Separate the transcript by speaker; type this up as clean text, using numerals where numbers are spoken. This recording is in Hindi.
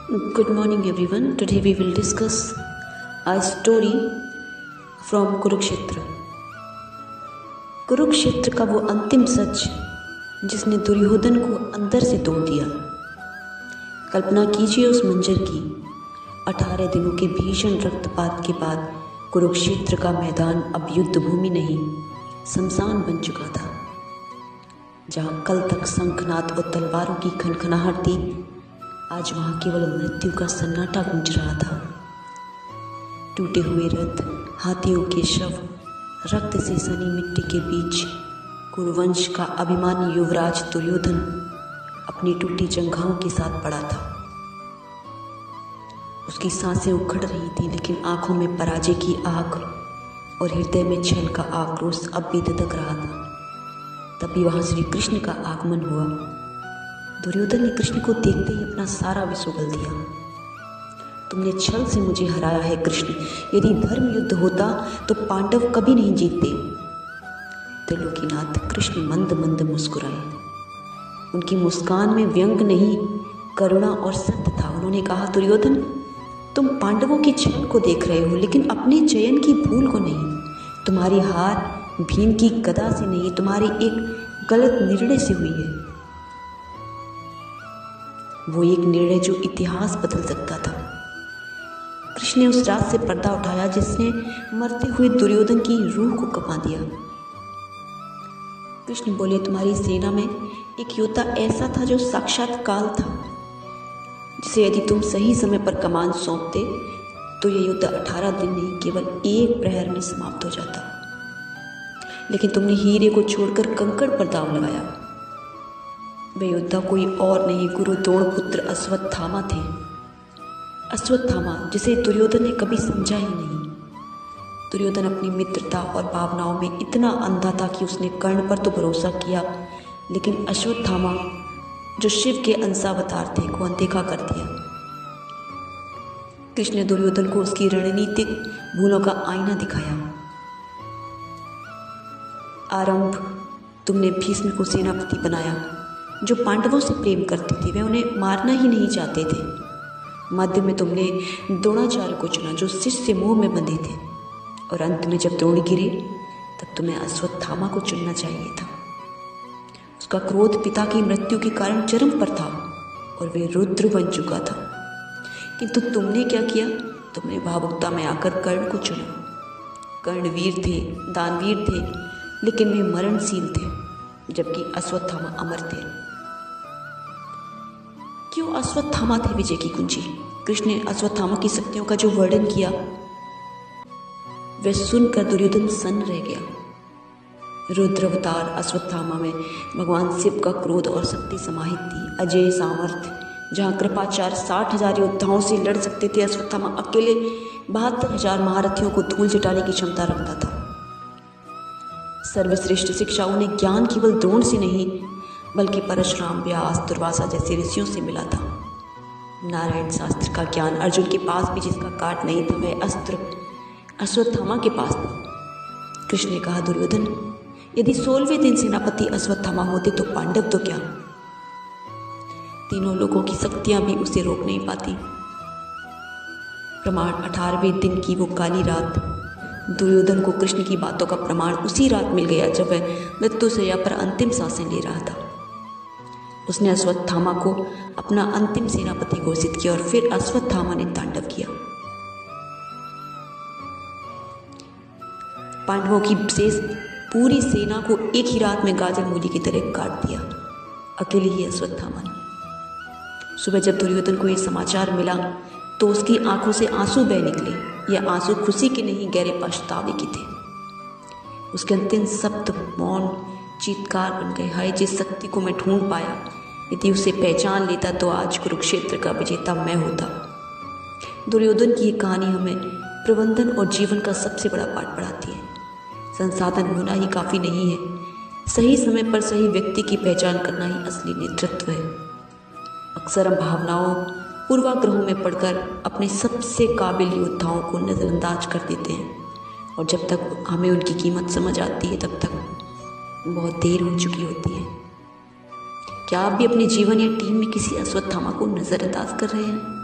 Speaker 1: Good morning everyone. Today we will discuss a story from Kurukshetra. Kurukshetra का वो अंतिम सच जिसने दुर्योधन को अंदर से तोड़ दिया। कल्पना कीजिए उस मंजर की। 18 दिनों के भीषण रक्तपात के बाद कुरुक्षेत्र का मैदान अब युद्ध भूमि नहीं, शमशान बन चुका था। जहाँ कल तक शंखनाद और तलवारों की खनखनाहट थी, आज वहाँ केवल मृत्यु का सन्नाटा गूंज रहा था। टूटे हुए रथ, हाथियों के शव, रक्त से सनी मिट्टी के बीच कुरुवंश का अभिमानी युवराज दुर्योधन अपनी टूटी जंघाओं के साथ पड़ा था। उसकी सांसें उखड़ रही थी, लेकिन आंखों में पराजय की आग और हृदय में छल का आक्रोश अब भी धधक रहा था। तभी वहां श्री कृष्ण का आगमन हुआ। दुर्योधन ने कृष्ण को देखते ही अपना सारा विष उगल दिया। तुमने छल से मुझे हराया है कृष्ण। यदि धर्म युद्ध होता तो पांडव कभी नहीं जीतते। त्रिलोकीनाथ कृष्ण मंद मंद मुस्कुराए। उनकी मुस्कान में व्यंग नहीं, करुणा और सत्य था। उन्होंने कहा, दुर्योधन, तुम पांडवों की छल को देख रहे हो, लेकिन अपने चयन की भूल को नहीं। तुम्हारी हार भीम की गदा से नहीं, तुम्हारी एक गलत निर्णय से हुई है। वो एक निर्णय जो इतिहास बदल सकता था। कृष्ण ने उस रात से पर्दा उठाया जिसने मरते हुए दुर्योधन की रूह को कपा दिया। कृष्ण बोले, तुम्हारी सेना में एक योद्धा ऐसा था जो साक्षात काल था, जिसे यदि तुम सही समय पर कमान सौंपते तो यह युद्ध 18 दिन नहीं, केवल एक प्रहर में समाप्त हो जाता। लेकिन तुमने हीरे को छोड़कर कंकड़ पर दांव लगाया। वे योद्धा कोई और नहीं, गुरु द्रोण पुत्र अश्वत्थामा थे। अश्वत्थामा जिसे दुर्योधन ने कभी समझा ही नहीं। दुर्योधन अपनी मित्रता और भावनाओं में इतना अंधा था कि उसने कर्ण पर तो भरोसा किया, लेकिन अश्वत्थामा जो शिव के अंशावतार थे को अनदेखा कर दिया। कृष्ण ने दुर्योधन को उसकी रणनीतिक भूलों का आईना दिखाया। आरंभ तुमने भीष्म को सेनापति बनाया, जो पांडवों से प्रेम करते थे। वे उन्हें मारना ही नहीं चाहते थे। मध्य में तुमने द्रोणाचार्य को चुना, जो शिष्य मोह में बंधे थे। और अंत में जब द्रोण गिरे तब तुम्हें अश्वत्थामा को चुनना चाहिए था। उसका क्रोध पिता की मृत्यु के कारण चरम पर था और वे रुद्र बन चुका था। किंतु तुमने क्या किया? तुमने भावुकता में आकर कर्ण को चुना। कर्ण वीर थे, दानवीर थे, लेकिन वे मरणशील थे, जबकि अश्वत्थामा अमर थे। क्यों अश्वत्थामा थे विजय की कुंजी? कृष्ण ने अश्वत्थामा की शक्तियों का जो वर्णन किया, वह सुनकर दुर्योधन सन्न रह गया। रुद्र अवतार अश्वत्थामा में भगवान शिव का क्रोध और शक्ति समाहित थी। अजय सामर्थ्य, जहाँ कृपाचार्य 60,000 योद्धाओं से लड़ सकते थे, अश्वत्थामा अकेले 72,000 महारथियों को धूल चटाने की क्षमता रखता था। सर्वश्रेष्ठ शिक्षा उन्हें ज्ञान केवल द्रोण से नहीं, बल्कि परशुराम, व्यास, दुर्वासा जैसे ऋषियों से मिला था। नारायण शास्त्र का ज्ञान अर्जुन के पास भी जिसका काट नहीं था, वह अस्त्र अश्वत्थामा के पास था। कृष्ण ने कहा, दुर्योधन, यदि 16वें दिन सेनापति अश्वत्थामा होते तो पांडव तो क्या, तीनों लोगों की शक्तियां भी उसे रोक नहीं पाती। प्रमाण 18वें दिन की वो काली रात। दुर्योधन को कृष्ण की बातों का प्रमाण उसी रात मिल गया जब वह मृत्युशैया पर अंतिम सांसें ले रहा था। उसने अश्वत्थामा को अपना अंतिम सेनापति घोषित किया और फिर अश्वत्थामा ने तांडव किया। पांडवों की शेष पूरी सेना को एक ही रात में गाजर मूली की तरह काट दिया, अकेले ही अश्वत्थामा ने। सुबह जब दुर्योधन को यह समाचार मिला तो उसकी आंखों से आंसू बह निकले। यह आंसू खुशी के नहीं, गहरे पछतावे के थे। उसके अंतिम शब्द मौन चीत्कार बन गए। हाय, जिस शक्ति को मैं ढूंढ पाया, यदि उसे पहचान लेता तो आज कुरुक्षेत्र का विजेता मैं होता। दुर्योधन की ये कहानी हमें प्रबंधन और जीवन का सबसे बड़ा पाठ पढ़ाती है। संसाधन होना ही काफ़ी नहीं है, सही समय पर सही व्यक्ति की पहचान करना ही असली नेतृत्व है। अक्सर हम भावनाओं, पूर्वाग्रहों में पड़कर अपने सबसे काबिल योद्धाओं को नज़रअंदाज कर देते हैं, और जब तक हमें उनकी कीमत समझ आती है तब तक बहुत देर हो चुकी होती है। क्या आप भी अपने जीवन या टीम में किसी अश्वत्थामा को नज़रअंदाज कर रहे हैं?